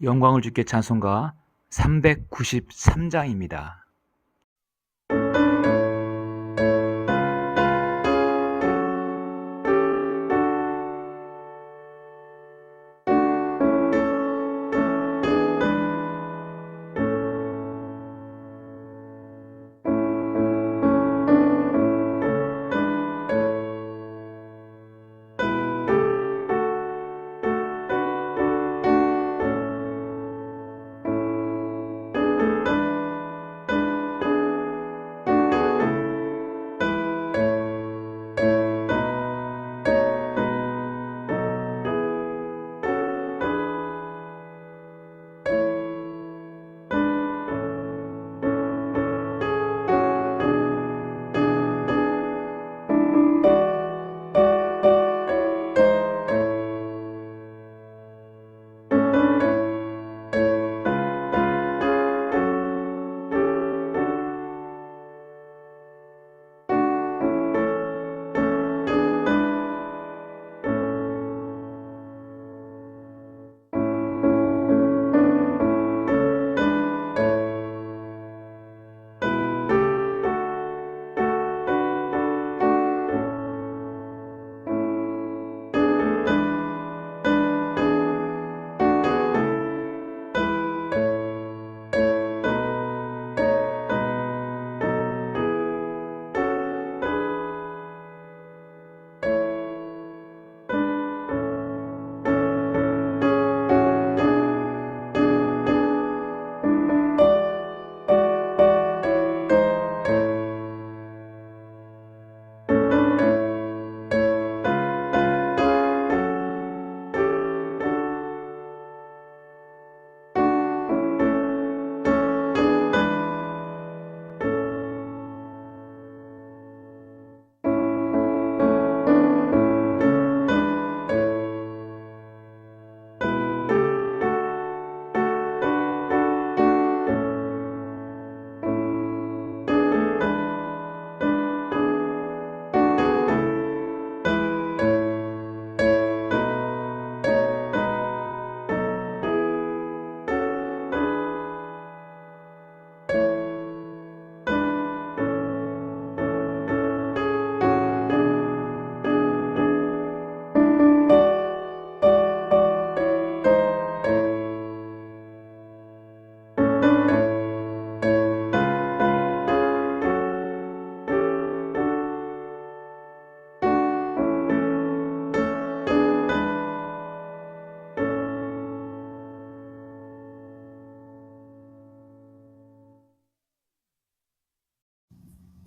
영광을 주께 찬송가 393장입니다.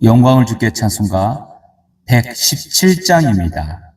영광을 주께 찬송가 117장입니다.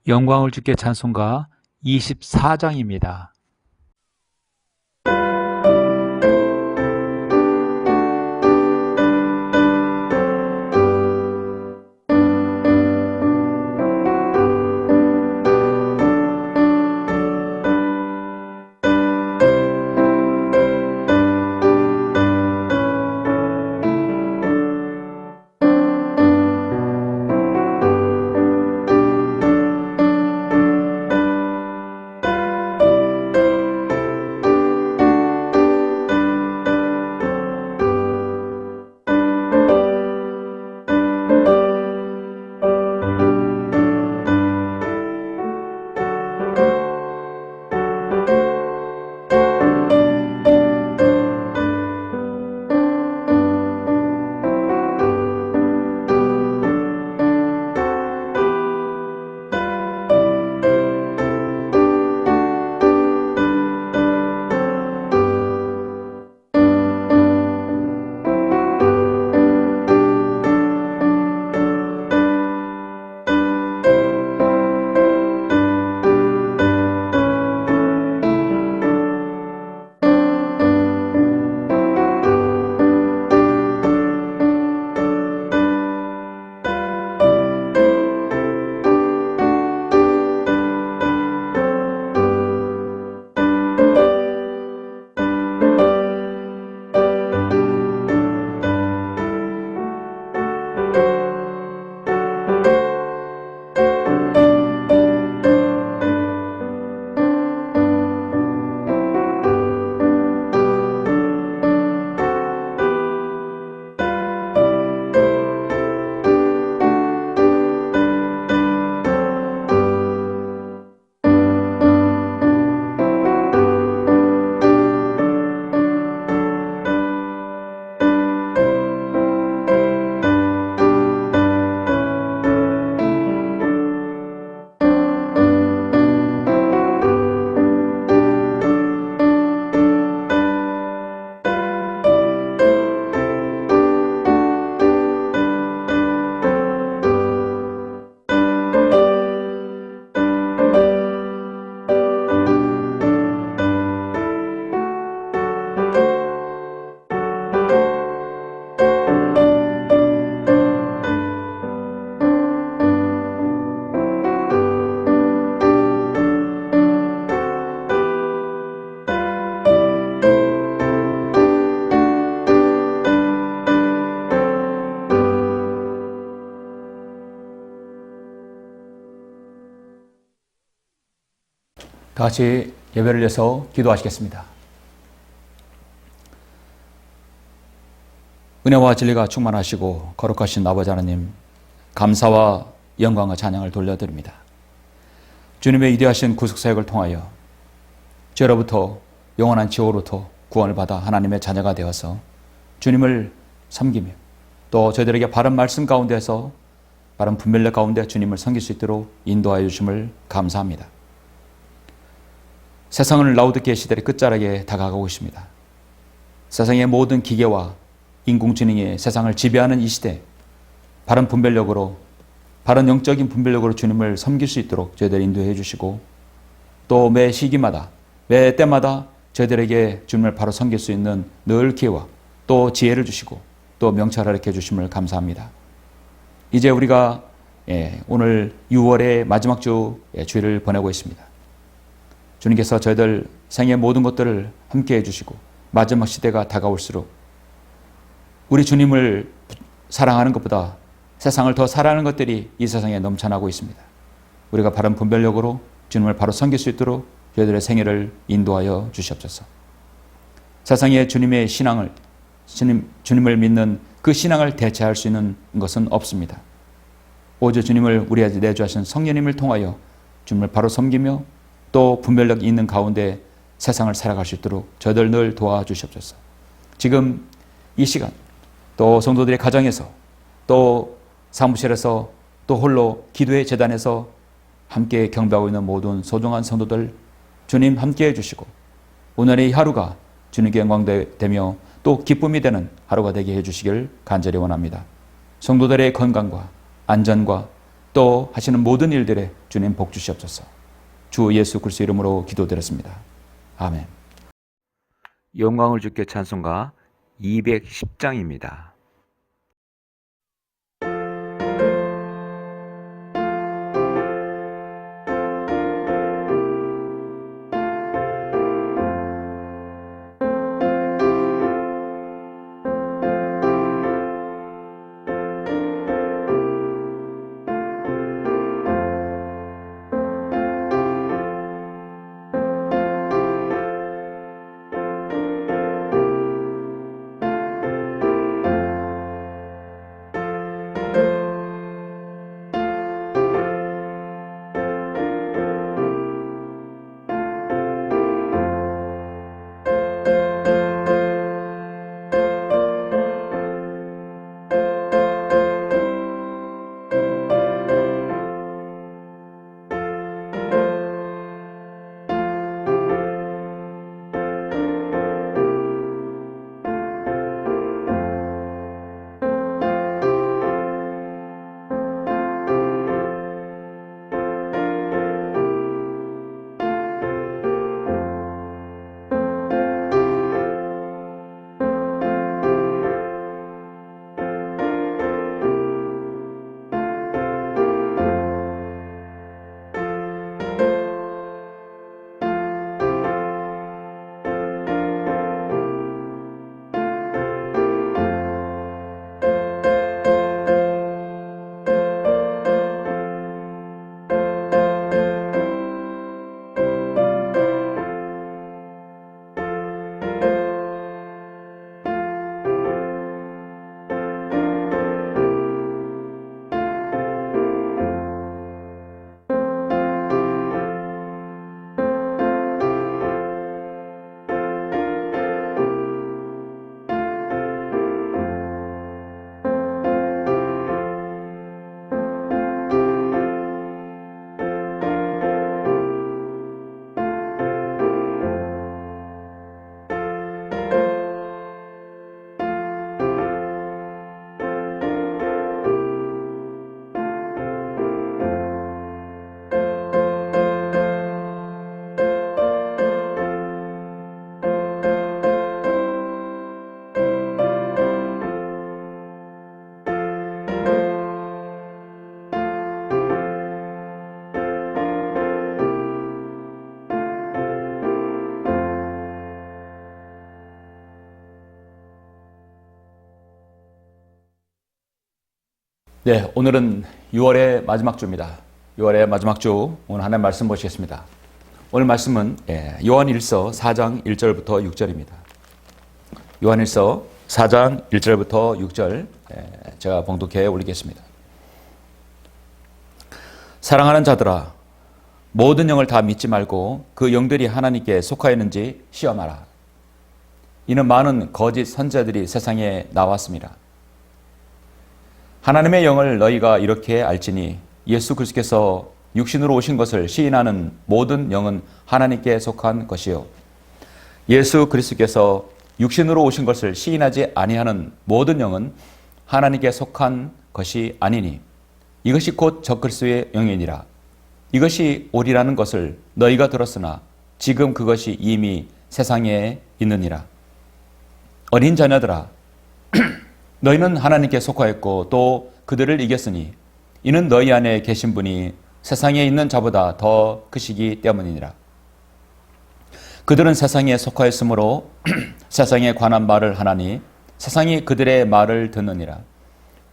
영광을 주께 찬송가 24장입니다. 다 같이 예배를 위해서 기도하시겠습니다. 은혜와 진리가 충만하시고 거룩하신 아버지 하나님, 감사와 영광과 찬양을 돌려드립니다. 주님의 위대하신 구속사역을 통하여 죄로부터 영원한 지옥으로부터 구원을 받아 하나님의 자녀가 되어서 주님을 섬기며 또 저희들에게 바른 말씀 가운데서 바른 분별력 가운데 주님을 섬길 수 있도록 인도하여 주심을 감사합니다. 세상은 라오디게아 시대의 끝자락에 다가가고 있습니다. 세상의 모든 기계와 인공지능이 세상을 지배하는 이 시대, 바른 분별력으로, 바른 영적인 분별력으로 주님을 섬길 수 있도록 저희들 인도해 주시고, 또 매 시기마다, 매 때마다 저희들에게 주님을 바로 섬길 수 있는 늘 기회와 또 지혜를 주시고 또 명철을 가르쳐 주심을 감사합니다. 이제 우리가 오늘 6월의 마지막 주일을 보내고 있습니다. 주님께서 저희들 생의 모든 것들을 함께 해주시고 마지막 시대가 다가올수록 우리 주님을 사랑하는 것보다 세상을 더 사랑하는 것들이 이 세상에 넘쳐나고 있습니다. 우리가 바른 분별력으로 주님을 바로 섬길 수 있도록 저희들의 생애를 인도하여 주시옵소서. 세상에 주님의 신앙을, 주님을 믿는 그 신앙을 대체할 수 있는 것은 없습니다. 오직 주님을 우리에게 내주하신 성령님을 통하여 주님을 바로 섬기며 또 분별력이 있는 가운데 세상을 살아갈 수 있도록 저희들 늘 도와주시옵소서. 지금 이 시간 또 성도들의 가정에서 또 사무실에서 또 홀로 기도의 재단에서 함께 경배하고 있는 모든 소중한 성도들 주님 함께 해주시고 오늘의 이 하루가 주님께 영광되며 또 기쁨이 되는 하루가 되게 해주시길 간절히 원합니다. 성도들의 건강과 안전과 또 하시는 모든 일들에 주님 복 주시옵소서. 주 예수 그리스도 이름으로 기도드렸습니다. 아멘. 영광을 주께 찬송가 210장입니다. 네, 오늘은 6월의 마지막 주입니다. 6월의 마지막 주, 오늘 하나님 말씀 보시겠습니다. 오늘 말씀은 요한일서 4장 1절부터 6절입니다. 요한일서 4장 1절부터 6절 제가 봉독해 올리겠습니다. 사랑하는 자들아, 모든 영을 다 믿지 말고 그 영들이 하나님께 속하였는지 시험하라. 이는 많은 거짓 선지자들이 세상에 나왔습니다. 하나님의 영을 너희가 이렇게 알지니 예수 그리스도께서 육신으로 오신 것을 시인하는 모든 영은 하나님께 속한 것이요, 예수 그리스도께서 육신으로 오신 것을 시인하지 아니하는 모든 영은 하나님께 속한 것이 아니니 이것이 곧 적그리스도의 영이니라. 이것이 오리라는 것을 너희가 들었으나 지금 그것이 이미 세상에 있느니라. 어린 자녀들아, 너희는 하나님께 속하였고 또 그들을 이겼으니 이는 너희 안에 계신 분이 세상에 있는 자보다 더 크시기 때문이니라. 그들은 세상에 속하였으므로 세상에 관한 말을 하나니 세상이 그들의 말을 듣느니라.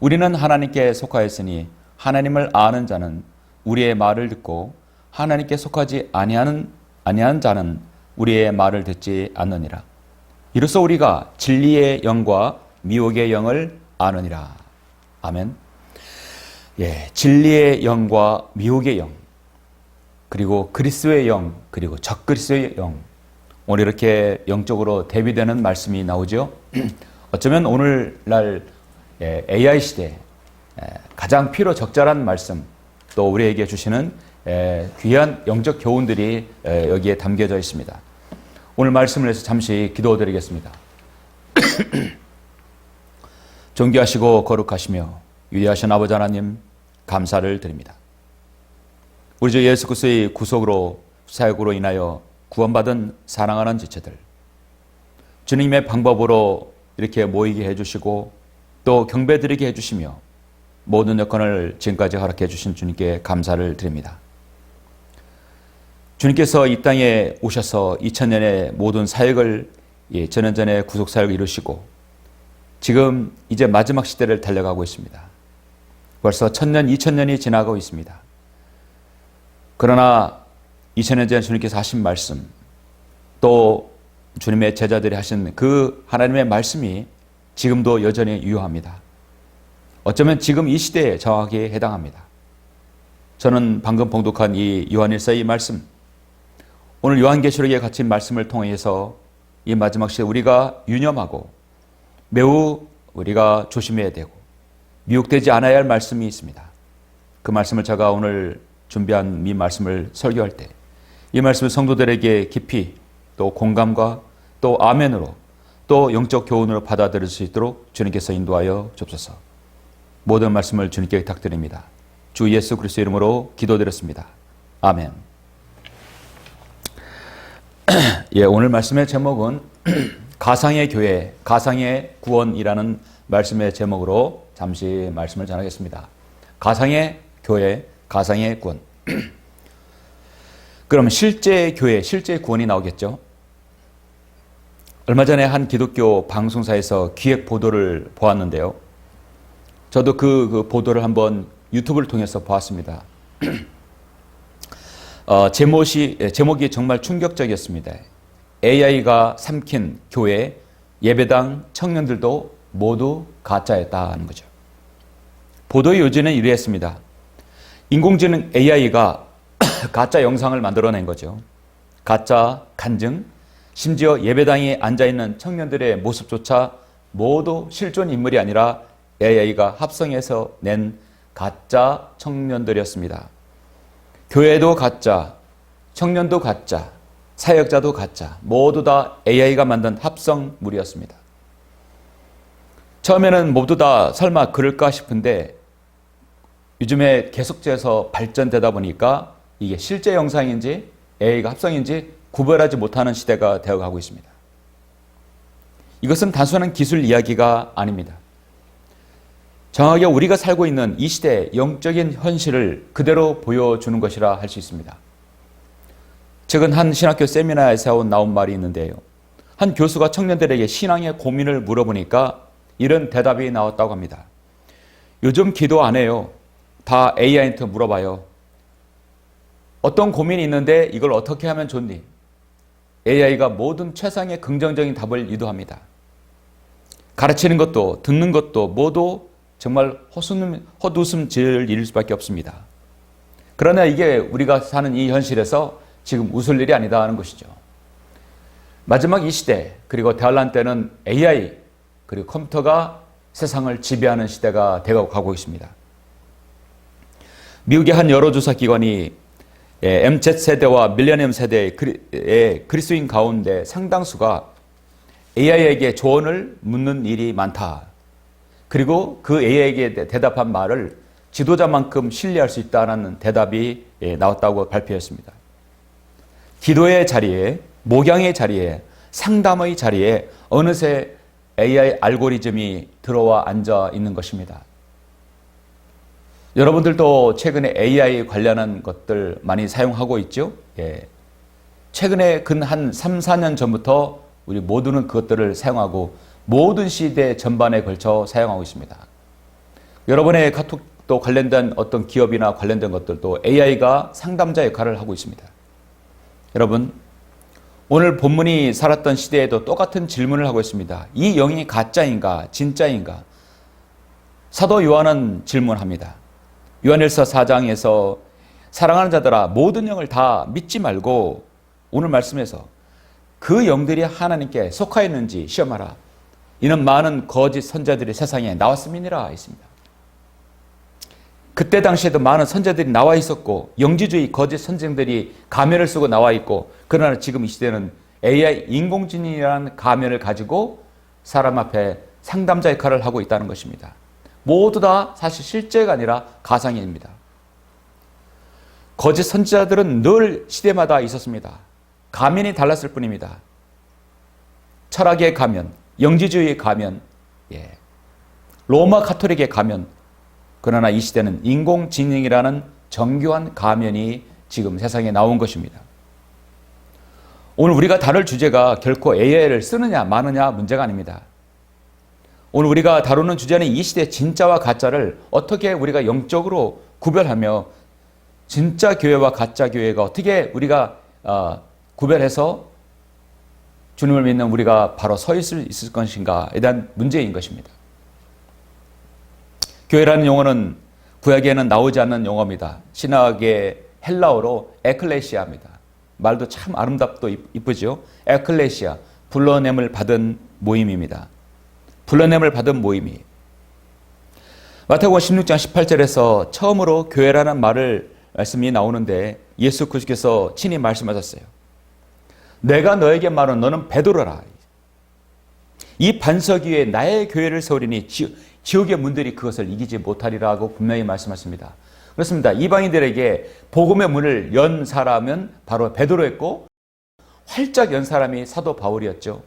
우리는 하나님께 속하였으니 하나님을 아는 자는 우리의 말을 듣고 하나님께 속하지 아니하는 자는 우리의 말을 듣지 않느니라. 이로써 우리가 진리의 영과 미혹의 영을 아느니라. 아멘. 진리의 영과 미혹의 영, 그리고 그리스도의 영, 그리고 적그리스도의 영, 오늘 이렇게 영적으로 대비되는 말씀이 나오죠. 어쩌면 오늘날 AI 시대 가장 필요 적절한 말씀, 또 우리에게 주시는 귀한 영적 교훈들이 여기에 담겨져 있습니다. 오늘 말씀을 해서 잠시 기도드리겠습니다. 존귀하시고 거룩하시며 위대하신 아버지 하나님, 감사를 드립니다. 우리 주 예수 그리스도의 구속으로 사역으로 인하여 구원받은 사랑하는 지체들, 주님의 방법으로 이렇게 모이게 해주시고 또 경배드리게 해주시며 모든 여건을 지금까지 허락해 주신 주님께 감사를 드립니다. 주님께서 이 땅에 오셔서 2000년의 모든 사역을 전년전의 구속사역을 이루시고 지금 이제 마지막 시대를 달려가고 있습니다. 벌써 1000년, 2000년이 지나고 있습니다. 그러나 2000년 전에 주님께서 하신 말씀, 또 주님의 제자들이 하신 그 하나님의 말씀이 지금도 여전히 유효합니다. 어쩌면 지금 이 시대에 정확히 해당합니다. 저는 방금 봉독한 이 요한일서의 말씀, 오늘 요한계시록에 갇힌 말씀을 통해서 이 마지막 시대에 우리가 유념하고 매우 우리가 조심해야 되고 미혹되지 않아야 할 말씀이 있습니다. 그 말씀을 제가 오늘 준비한 이 말씀을 설교할 때 이 말씀을 성도들에게 깊이 또 공감과 또 아멘으로 또 영적 교훈으로 받아들일 수 있도록 주님께서 인도하여 주옵소서. 모든 말씀을 주님께 부탁드립니다. 주 예수 그리스도 이름으로 기도드렸습니다. 아멘. 예, 오늘 말씀의 제목은 가상의 교회, 가상의 구원이라는 말씀의 제목으로 잠시 말씀을 전하겠습니다. 가상의 교회, 가상의 구원. 그럼 실제 교회, 실제 구원이 나오겠죠? 얼마 전에 한 기독교 방송사에서 기획 보도를 보았는데요. 저도 그 보도를 한번 유튜브를 통해서 보았습니다. 제목이 정말 충격적이었습니다. AI가 삼킨 교회, 예배당 청년들도 모두 가짜였다는 거죠. 보도의 요지는 이러했습니다. 인공지능 AI가 가짜 영상을 만들어낸 거죠. 가짜 간증, 심지어 예배당에 앉아있는 청년들의 모습조차 모두 실존 인물이 아니라 AI가 합성해서 낸 가짜 청년들이었습니다. 교회도 가짜, 청년도 가짜, 사역자도 가짜, 모두 다 AI가 만든 합성물이었습니다. 처음에는 모두 다 설마 그럴까 싶은데 요즘에 계속해서 발전되다 보니까 이게 실제 영상인지 AI가 합성인지 구별하지 못하는 시대가 되어가고 있습니다. 이것은 단순한 기술 이야기가 아닙니다. 정확하게 우리가 살고 있는 이 시대의 영적인 현실을 그대로 보여주는 것이라 할 수 있습니다. 최근 한 신학교 세미나에서 나온 말이 있는데요. 한 교수가 청년들에게 신앙의 고민을 물어보니까 이런 대답이 나왔다고 합니다. 요즘 기도 안 해요. 다 AI한테 물어봐요. 어떤 고민이 있는데 이걸 어떻게 하면 좋니? AI가 모든 최상의 긍정적인 답을 유도합니다. 가르치는 것도 듣는 것도 모두 정말 헛웃음 지을 일일 수밖에 없습니다. 그러나 이게 우리가 사는 이 현실에서 지금 웃을 일이 아니다 하는 것이죠. 마지막 이 시대 그리고 대환란 때는 AI 그리고 컴퓨터가 세상을 지배하는 시대가 되어가고 있습니다. 미국의 한 여론조사 기관이 MZ세대와 밀레니엄 세대의 그리스도인 가운데 상당수가 AI에게 조언을 묻는 일이 많다. 그리고 그 AI에게 대답한 말을 지도자만큼 신뢰할 수 있다는 대답이 나왔다고 발표했습니다. 기도의 자리에, 목양의 자리에, 상담의 자리에 어느새 AI 알고리즘이 들어와 앉아 있는 것입니다. 여러분들도 최근에 AI 관련한 것들 많이 사용하고 있죠? 예. 최근에 근 한 3, 4년 전부터 우리 모두는 그것들을 사용하고 모든 시대 전반에 걸쳐 사용하고 있습니다. 여러분의 카톡도 관련된 어떤 기업이나 관련된 것들도 AI가 상담자 역할을 하고 있습니다. 여러분, 오늘 본문이 살았던 시대에도 똑같은 질문을 하고 있습니다. 이 영이 가짜인가 진짜인가? 사도 요한은 질문합니다. 요한일서 4장에서 사랑하는 자들아 모든 영을 다 믿지 말고 오늘 말씀에서 그 영들이 하나님께 속하였는지 시험하라. 이는 많은 거짓 선자들이 세상에 나왔음이니라 했습니다. 그때 당시에도 많은 선자들이 나와 있었고 영지주의 거짓 선생들이 가면을 쓰고 나와 있고 그러나 지금 이 시대는 AI 인공지능이라는 가면을 가지고 사람 앞에 상담자 역할을 하고 있다는 것입니다. 모두 다 사실 실제가 아니라 가상입니다. 거짓 선지자들은 늘 시대마다 있었습니다. 가면이 달랐을 뿐입니다. 철학의 가면, 영지주의의 가면, 로마 가톨릭의 가면. 그러나 이 시대는 인공지능이라는 정교한 가면이 지금 세상에 나온 것입니다. 오늘 우리가 다룰 주제가 결코 AI를 쓰느냐 마느냐 문제가 아닙니다. 오늘 우리가 다루는 주제는 이 시대 진짜와 가짜를 어떻게 우리가 영적으로 구별하며 진짜 교회와 가짜 교회가 어떻게 우리가 구별해서 주님을 믿는 우리가 바로 서 있을 것인가에 대한 문제인 것입니다. 교회라는 용어는 구약에는 나오지 않는 용어입니다. 신학의 헬라어로 에클레시아입니다. 말도 참 아름답고 이쁘죠. 에클레시아, 불러냄을 받은 모임입니다. 불러냄을 받은 모임이. 마태복음 16장 18절에서 처음으로 교회라는 말씀이 나오는데 예수 그리스도께서 친히 말씀하셨어요. 내가 너에게 말한 너는 베드로라. 이 반석 위에 나의 교회를 세우리니 지옥의 문들이 그것을 이기지 못하리라고 분명히 말씀하십니다. 그렇습니다. 이방인들에게 복음의 문을 연 사람은 바로 베드로였고 활짝 연 사람이 사도 바울이었죠.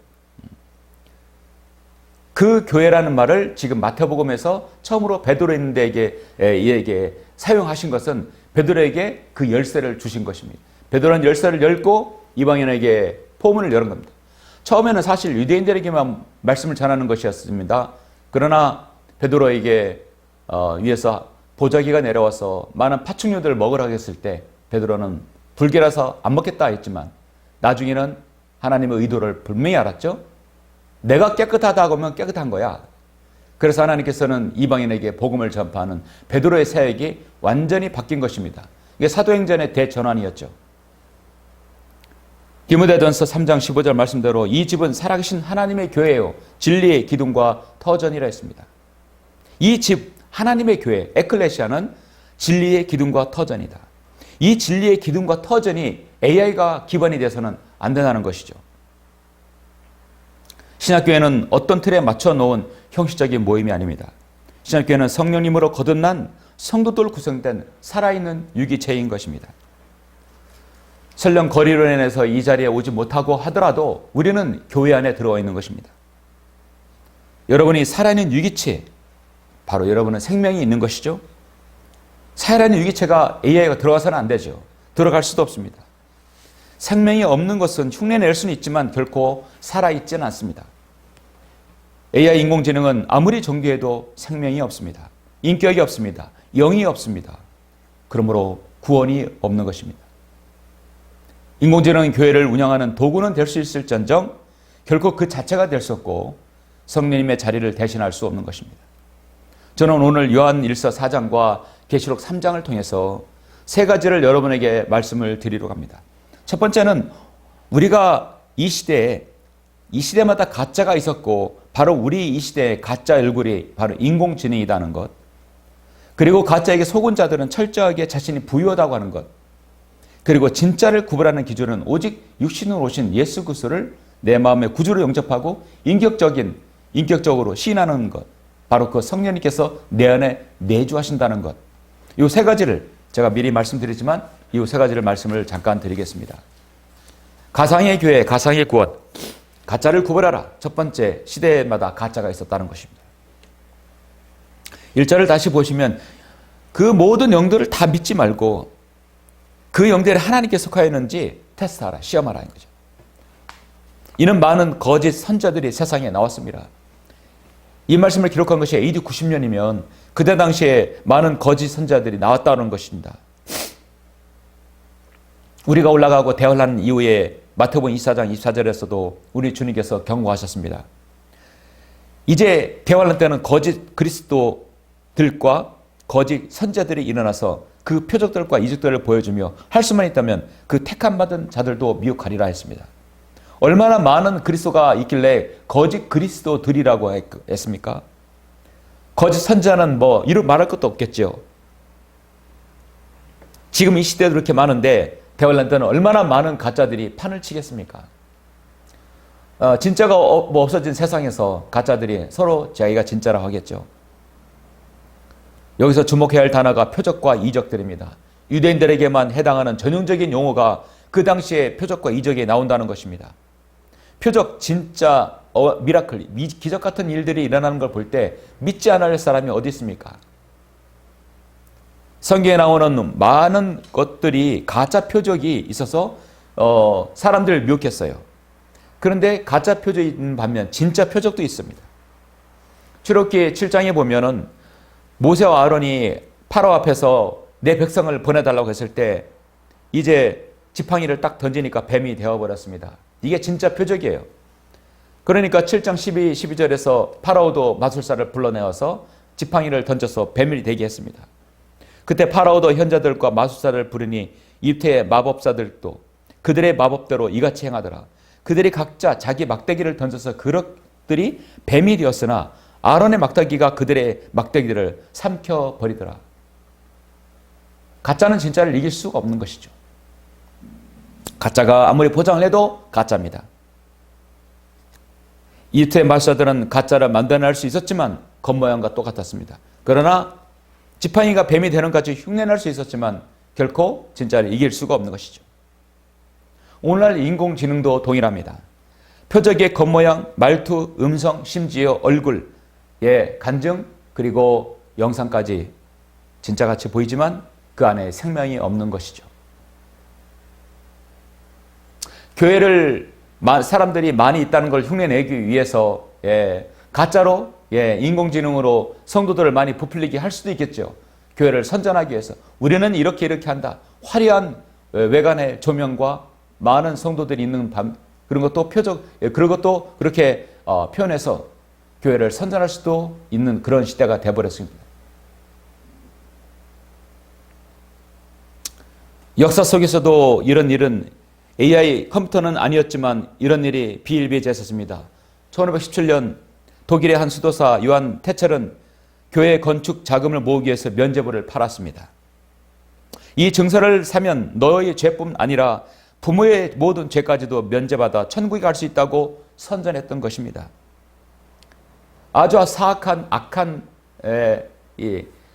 그 교회라는 말을 지금 마태복음에서 처음으로 베드로인에게 사용하신 것은 베드로에게 그 열쇠를 주신 것입니다. 베드로는 열쇠를 열고 이방인에게 포문을 열은 겁니다. 처음에는 사실 유대인들에게만 말씀을 전하는 것이었습니다. 그러나 베드로에게 위에서 보자기가 내려와서 많은 파충류들을 먹으라고 했을 때 베드로는 불결해서 안 먹겠다 했지만 나중에는 하나님의 의도를 분명히 알았죠. 내가 깨끗하다고 하면 깨끗한 거야. 그래서 하나님께서는 이방인에게 복음을 전파하는 베드로의 사역이 완전히 바뀐 것입니다. 이게 사도행전의 대전환이었죠. 디모데전서 3장 15절 말씀대로 이 집은 살아계신 하나님의 교회요 진리의 기둥과 터전이라 했습니다. 이 집 하나님의 교회 에클레시아는 진리의 기둥과 터전이다. 이 진리의 기둥과 터전이 AI가 기반이 돼서는 안 된다는 것이죠. 신약교회는 어떤 틀에 맞춰 놓은 형식적인 모임이 아닙니다. 신약교회는 성령님으로 거듭난 성도들 구성된 살아있는 유기체인 것입니다. 설령 거리로 인해서 이 자리에 오지 못하고 하더라도 우리는 교회 안에 들어와 있는 것입니다. 여러분이 살아있는 유기체, 바로 여러분은 생명이 있는 것이죠. 살아있는 유기체가 AI가 들어가서는 안 되죠. 들어갈 수도 없습니다. 생명이 없는 것은 흉내낼 수는 있지만 결코 살아있지는 않습니다. AI 인공지능은 아무리 존귀해도 생명이 없습니다. 인격이 없습니다. 영이 없습니다. 그러므로 구원이 없는 것입니다. 인공지능은 교회를 운영하는 도구는 될 수 있을지언정 결코 그 자체가 될 수 없고 성령님의 자리를 대신할 수 없는 것입니다. 저는 오늘 요한일서 4장과 계시록 3장을 통해서 세 가지를 여러분에게 말씀을 드리려고 합니다. 첫 번째는 우리가 이 시대마다 가짜가 있었고 바로 우리 이 시대의 가짜 얼굴이 바로 인공지능이라는 것, 그리고 가짜에게 속은 자들은 철저하게 자신이 부유하다고 하는 것, 그리고 진짜를 구별하는 기준은 오직 육신으로 오신 예수 그리스도를 내 마음의 구주로 영접하고 인격적으로 시인하는 것, 바로 그 성령님께서 내 안에 내주하신다는 것. 이 세 가지를 제가 미리 말씀드리지만 이 세 가지를 말씀을 잠깐 드리겠습니다. 가상의 교회, 가상의 구원. 가짜를 구별하라. 첫 번째, 시대마다 가짜가 있었다는 것입니다. 1절을 다시 보시면 그 모든 영들을 다 믿지 말고 그 영들이 하나님께 속하였는지 테스트하라, 시험하라 는 거죠. 이는 많은 거짓 선자들이 세상에 나왔습니다. 이 말씀을 기록한 것이 AD 90년이면 그때 당시에 많은 거짓 선자들이 나왔다는 것입니다. 우리가 올라가고 대화하는 이후에 마태복음 24장 24절에서도 우리 주님께서 경고하셨습니다. 이제 대환란 때는 거짓 그리스도들과 거짓 선자들이 일어나서 그 표적들과 이적들을 보여주며 할 수만 있다면 그 택함 받은 자들도 미혹하리라 했습니다. 얼마나 많은 그리스도가 있길래 거짓 그리스도들이라고 했습니까? 거짓 선자는 말할 것도 없겠죠. 지금 이 시대도 그렇게 많은데 대환란 때는 얼마나 많은 가짜들이 판을 치겠습니까? 진짜가 없어진 세상에서 가짜들이 서로 자기가 진짜라고 하겠죠. 여기서 주목해야 할 단어가 표적과 이적들입니다. 유대인들에게만 해당하는 전형적인 용어가 그 당시에 표적과 이적에 나온다는 것입니다. 표적, 진짜 미라클, 기적 같은 일들이 일어나는 걸 볼 때 믿지 않을 사람이 어디 있습니까? 성경에 나오는 많은 것들이 가짜 표적이 있어서 사람들을 미혹했어요. 그런데 가짜 표적이 있는 반면 진짜 표적도 있습니다. 출애굽기 7장에 보면은 모세와 아론이 파라오 앞에서 내 백성을 보내달라고 했을 때 이제 지팡이를 딱 던지니까 뱀이 되어버렸습니다. 이게 진짜 표적이에요. 그러니까 7장 12절에서 파라오도 마술사를 불러내어서 지팡이를 던져서 뱀이 되게 했습니다. 그때 파라오도 현자들과 마술사를 부르니 이집트의 마법사들도 그들의 마법대로 이같이 행하더라. 그들이 각자 자기 막대기를 던져서 그것들이 뱀이 되었으나 아론의 막대기가 그들의 막대기들을 삼켜버리더라. 가짜는 진짜를 이길 수가 없는 것이죠. 가짜가 아무리 포장을 해도 가짜입니다. 이집트의 마술사들은 가짜를 만들어낼 수 있었지만 겉모양과 똑같았습니다. 그러나 지팡이가 뱀이 되는 것까지 흉내낼 수 있었지만 결코 진짜를 이길 수가 없는 것이죠. 오늘날 인공지능도 동일합니다. 표적의 겉모양, 말투, 음성, 심지어 얼굴의 간증 그리고 영상까지 진짜같이 보이지만 그 안에 생명이 없는 것이죠. 교회를 사람들이 많이 있다는 걸 흉내내기 위해서 가짜로 인공지능으로 성도들을 많이 부풀리게 할 수도 있겠죠. 교회를 선전하기 위해서 우리는 이렇게 한다. 화려한 외관의 조명과 많은 성도들이 있는 그런 것도 그런 것도 그렇게 표현해서 교회를 선전할 수도 있는 그런 시대가 되어버렸습니다. 역사 속에서도 이런 일은 AI 컴퓨터는 아니었지만 이런 일이 비일비재했습니다. 1517년 독일의 한 수도사 요한 테첼은 교회 건축 자금을 모으기 위해서 면죄부를 팔았습니다. 이 증서를 사면 너의 죄뿐 아니라 부모의 모든 죄까지도 면제받아 천국에 갈 수 있다고 선전했던 것입니다. 아주 사악한 악한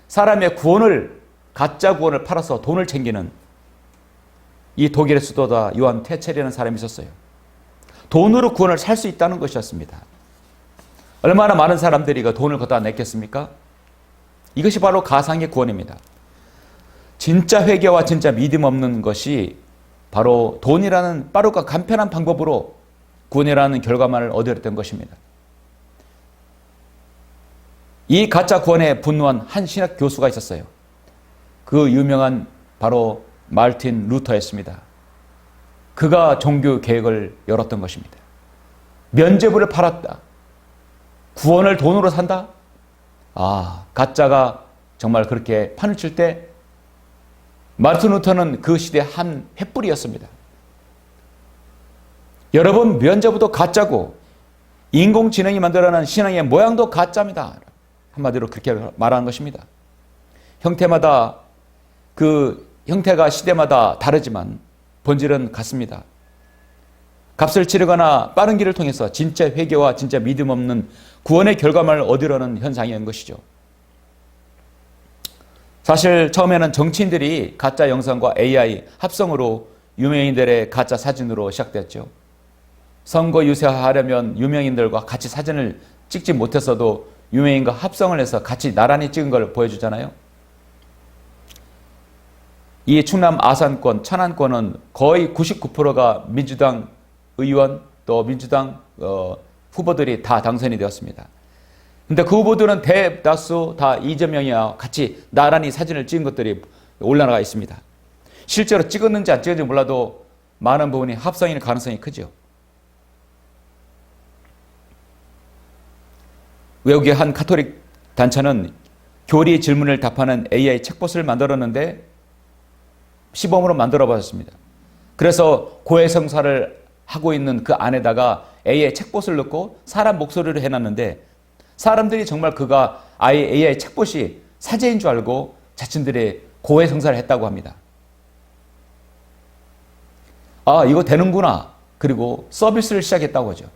사람의 구원을 가짜 구원을 팔아서 돈을 챙기는 이 독일의 수도사 요한 테첼이라는 사람이 있었어요. 돈으로 구원을 살 수 있다는 것이었습니다. 얼마나 많은 사람들이 그 돈을 걷다 냈겠습니까? 이것이 바로 가상의 구원입니다. 진짜 회개와 진짜 믿음 없는 것이 바로 돈이라는 빠르고 간편한 방법으로 구원이라는 결과만을 얻으려던 것입니다. 이 가짜 구원에 분노한 한 신학 교수가 있었어요. 그 유명한 바로 마르틴 루터였습니다. 그가 종교 개혁을 열었던 것입니다. 면죄부를 팔았다. 구원을 돈으로 산다? 가짜가 정말 그렇게 판을 칠 때 마르틴 루터는 그 시대의 한 횃불이었습니다. 여러분, 면죄부도 가짜고 인공지능이 만들어낸 신앙의 모양도 가짜입니다. 한마디로 그렇게 말하는 것입니다. 형태가 시대마다 다르지만 본질은 같습니다. 값을 치르거나 빠른 길을 통해서 진짜 회개와 진짜 믿음 없는 구원의 결과만을 얻으려는 현상인 것이죠. 사실 처음에는 정치인들이 가짜 영상과 AI 합성으로 유명인들의 가짜 사진으로 시작됐죠. 선거 유세하려면 유명인들과 같이 사진을 찍지 못했어도 유명인과 합성을 해서 같이 나란히 찍은 걸 보여주잖아요. 이 충남 아산권, 천안권은 거의 99%가 민주당 의원 또 민주당 후보들이 다 당선이 되었습니다. 근데 그 후보들은 대다수 다 이재명이와 같이 나란히 사진을 찍은 것들이 올라가 있습니다. 실제로 찍었는지 안 찍었는지 몰라도 많은 부분이 합성일 가능성이 크죠. 외국의 한 가톨릭 단체는 교리 질문을 답하는 AI 챗봇을 만들었는데 시범으로 만들어봤습니다. 그래서 고해성사를 하고 있는 그 안에다가 AI 챗봇을 넣고 사람 목소리로 해놨는데 사람들이 정말 그가 AI 챗봇이 사제인 줄 알고 자신들의 고해성사를 했다고 합니다. 이거 되는구나. 그리고 서비스를 시작했다고 하죠.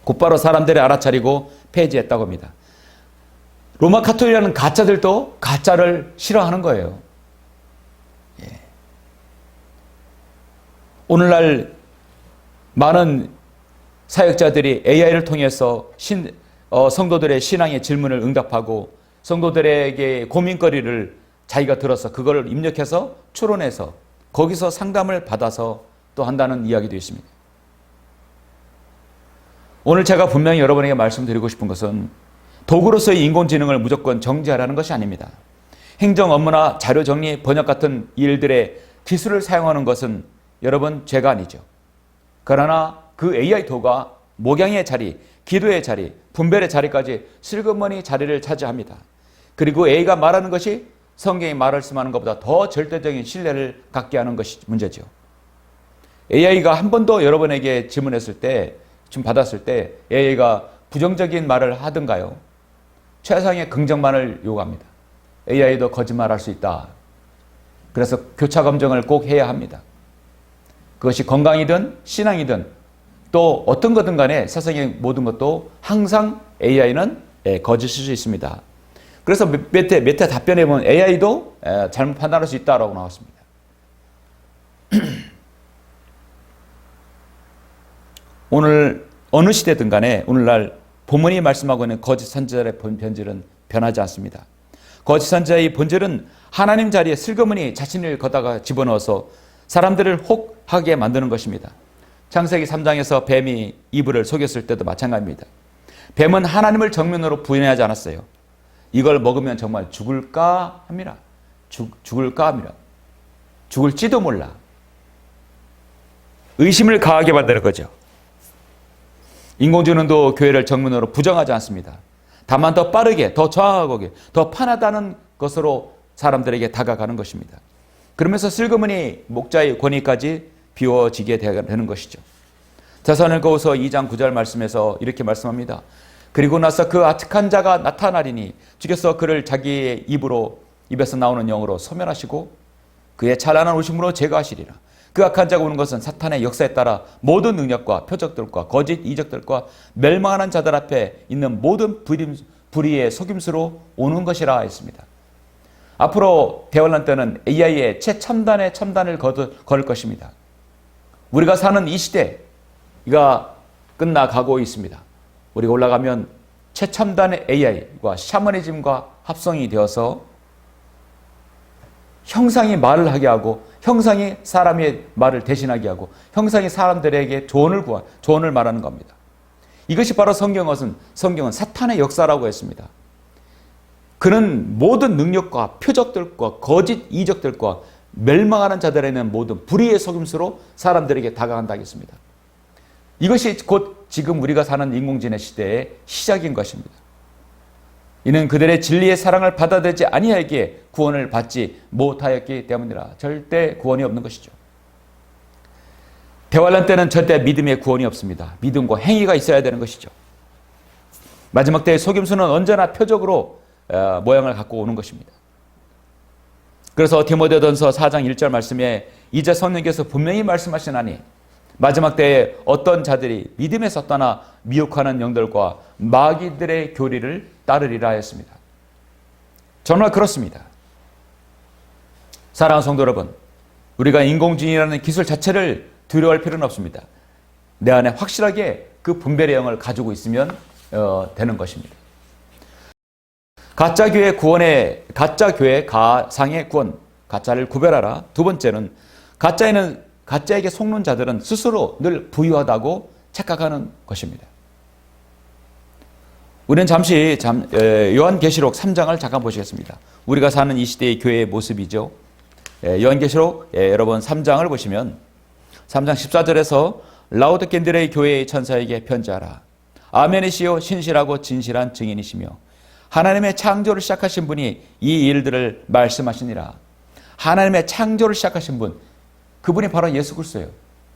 곧바로 사람들이 알아차리고 폐지했다고 합니다. 로마 카톨릭이라는 가짜들도 가짜를 싫어하는 거예요. 오늘날 많은 사역자들이 AI를 통해서 성도들의 신앙의 질문을 응답하고 성도들에게 고민거리를 자기가 들어서 그걸 입력해서 추론해서 거기서 상담을 받아서 또 한다는 이야기도 있습니다. 오늘 제가 분명히 여러분에게 말씀드리고 싶은 것은 도구로서의 인공지능을 무조건 정지하라는 것이 아닙니다. 행정 업무나 자료 정리, 번역 같은 일들의 기술을 사용하는 것은 여러분 죄가 아니죠. 그러나 그 AI 도구가 목양의 자리, 기도의 자리, 분별의 자리까지 슬그머니 자리를 차지합니다. 그리고 A가 말하는 것이 성경이 말씀하는 것보다 더 절대적인 신뢰를 갖게 하는 것이 문제죠. AI가 한 번도 여러분에게 질문했을 때, 받았을 때 AI가 부정적인 말을 하든가요? 최상의 긍정만을 요구합니다. AI도 거짓말할 수 있다. 그래서 교차 검증을 꼭 해야 합니다. 그것이 건강이든 신앙이든 또 어떤 거든 간에 세상의 모든 것도 항상 AI는 거짓일 수 있습니다. 그래서 몇 회 답변해 보면 AI도 잘못 판단할 수 있다라고 나왔습니다. 오늘 어느 시대든 간에 오늘날 본문이 말씀하고 있는 거짓 선지자의 본질은 변하지 않습니다. 거짓 선지자의 본질은 하나님 자리에 슬그머니 자신을 거다가 집어넣어서 사람들을 혹하게 만드는 것입니다. 창세기 3장에서 뱀이 이브를 속였을 때도 마찬가지입니다. 뱀은 하나님을 정면으로 부인하지 않았어요. 이걸 먹으면 정말 죽을까 합니다. 죽을까 합니다. 죽을지도 몰라. 의심을 가하게 만드는 거죠. 인공지능도 교회를 정면으로 부정하지 않습니다. 다만 더 빠르게, 더 정확하게, 더 편하다는 것으로 사람들에게 다가가는 것입니다. 그러면서 슬그머니 목자의 권위까지 비워지게 되는 것이죠. 데살로니가후서 2장 9절 말씀에서 이렇게 말씀합니다. 그리고 나서 그 악한 자가 나타나리니 주께서 그를 자기의 입에서 나오는 영으로 소멸하시고 그의 찬란한 오심으로 제거하시리라. 그 악한 자가 오는 것은 사탄의 역사에 따라 모든 능력과 표적들과 거짓 이적들과 멸망하는 자들 앞에 있는 모든 불의의 속임수로 오는 것이라 했습니다. 앞으로 대환란 때는 AI의 최첨단의 첨단을 걸을 것입니다. 우리가 사는 이 시대가 끝나가고 있습니다. 우리가 올라가면 최첨단의 AI와 샤머니즘과 합성이 되어서 형상이 말을 하게 하고 형상이 사람의 말을 대신하게 하고 형상이 사람들에게 조언을 말하는 겁니다. 이것이 바로 성경은 사탄의 역사라고 했습니다. 그는 모든 능력과 표적들과 거짓 이적들과 멸망하는 자들에는 모든 불의의 속임수로 사람들에게 다가간다 했습니다. 이것이 곧 지금 우리가 사는 인공지능 시대의 시작인 것입니다. 이는 그들의 진리의 사랑을 받아들이지 아니하기에 구원을 받지 못하였기 때문이라. 절대 구원이 없는 것이죠. 대환란 때는 절대 믿음의 구원이 없습니다. 믿음과 행위가 있어야 되는 것이죠. 마지막 때의 속임수는 언제나 표적으로 모양을 갖고 오는 것입니다. 그래서 디모데전서 4장 1절 말씀에 이제 성령께서 분명히 말씀하시나니 마지막 때에 어떤 자들이 믿음에서 떠나 미혹하는 영들과 마귀들의 교리를 따르리라 했습니다. 정말 그렇습니다. 사랑하는 성도 여러분, 우리가 인공지능이라는 기술 자체를 두려워할 필요는 없습니다. 내 안에 확실하게 그 분별의 영을 가지고 있으면 되는 것입니다. 가짜 교회 가상의 구원, 가짜를 구별하라. 두 번째는 가짜에게 속는 자들은 스스로 늘 부유하다고 착각하는 것입니다. 우리는 잠시 요한계시록 3장을 잠깐 보시겠습니다. 우리가 사는 이 시대의 교회의 모습이죠. 요한계시록 여러분 3장을 보시면 3장 14절에서 라오디게아의 교회의 천사에게 편지하라. 아멘이시요 신실하고 진실한 증인이시며 하나님의 창조를 시작하신 분이 이 일들을 말씀하시니라. 하나님의 창조를 시작하신 분, 그분이 바로 예수 그리스도예요.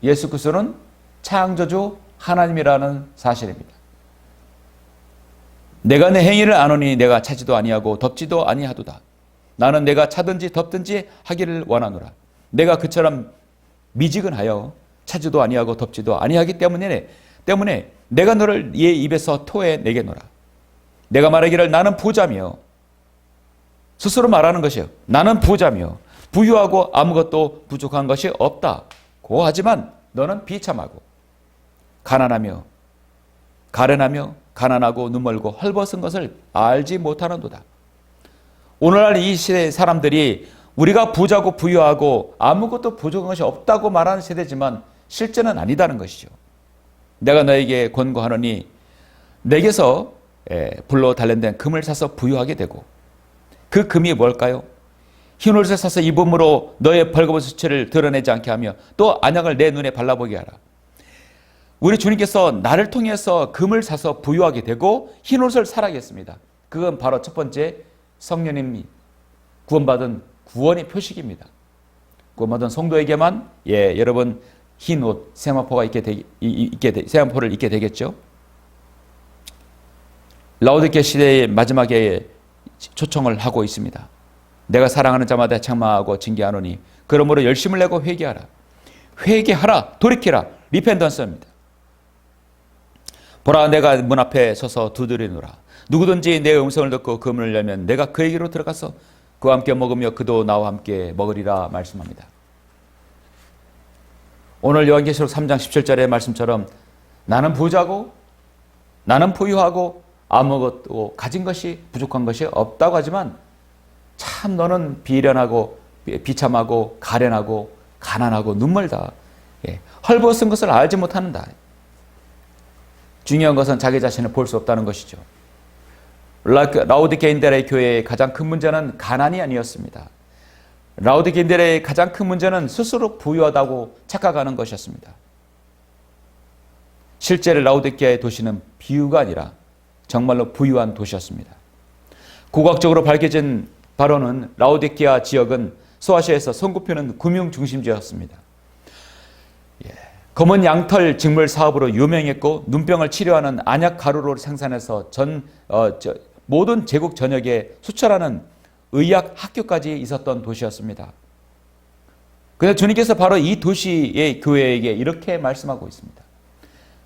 예수 그리스도는 창조주 하나님이라는 사실입니다. 내가 내 행위를 아노니 내가 차지도 아니하고 덮지도 아니하도다. 나는 내가 차든지 덮든지 하기를 원하노라. 내가 그처럼 미지근하여 차지도 아니하고 덮지도 아니하기 때문에 내가 너를 네 입에서 토해내겠노라. 내가 말하기를 나는 부자며, 스스로 말하는 것이요, 나는 부자며 부유하고 아무것도 부족한 것이 없다고 하지만 너는 비참하고 가난하며 가련하며 가난하고 눈멀고 헐벗은 것을 알지 못하는도다. 오늘날 이 시대의 사람들이 우리가 부자고 부유하고 아무것도 부족한 것이 없다고 말하는 세대지만 실제는 아니다는 것이죠. 내가 너에게 권고하노니 내게서 불로 단련된 금을 사서 부유하게 되고, 그 금이 뭘까요? 흰 옷을 사서 입음으로 너의 벌거벗은 수치를 드러내지 않게 하며 또 안약을 내 눈에 발라보게 하라. 우리 주님께서 나를 통해서 금을 사서 부유하게 되고 흰 옷을 사라게 했습니다. 그건 바로 첫 번째 성령님이 구원받은 구원의 표식입니다. 구원받은 성도에게만 여러분 흰 옷, 세마포를 입게 되겠죠. 라오디게아 시대의 마지막에 초청을 하고 있습니다. 내가 사랑하는 자마다 책망하고 징계하노니 그러므로 열심을 내고 회개하라. 회개하라, 돌이키라, 리펜던스입니다. 보라, 내가 문 앞에 서서 두드리노라. 누구든지 내 음성을 듣고 그 문을 열면 내가 그에게로 들어가서 그와 함께 먹으며 그도 나와 함께 먹으리라 말씀합니다. 오늘 요한계시록 3장 17절의 말씀처럼 나는 부자고 나는 부유하고 아무것도 가진 것이 부족한 것이 없다고 하지만 참 너는 비련하고 비참하고 가련하고 가난하고 눈멀다. 헐벗은 것을 알지 못하는다. 중요한 것은 자기 자신을 볼 수 없다는 것이죠. 라오디게아인들의 교회의 가장 큰 문제는 가난이 아니었습니다. 라오디게아인들의 가장 큰 문제는 스스로 부유하다고 착각하는 것이었습니다. 실제로 라오디게아의 도시는 비유가 아니라 정말로 부유한 도시였습니다. 국악적으로 밝혀진 바로는 라오디게아 지역은 소아시아에서 손꼽히는 금융 중심지였습니다. 검은 양털 직물 사업으로 유명했고 눈병을 치료하는 안약 가루로 생산해서 모든 제국 전역에 수출하는 의학 학교까지 있었던 도시였습니다. 그런데 주님께서 바로 이 도시의 교회에게 이렇게 말씀하고 있습니다.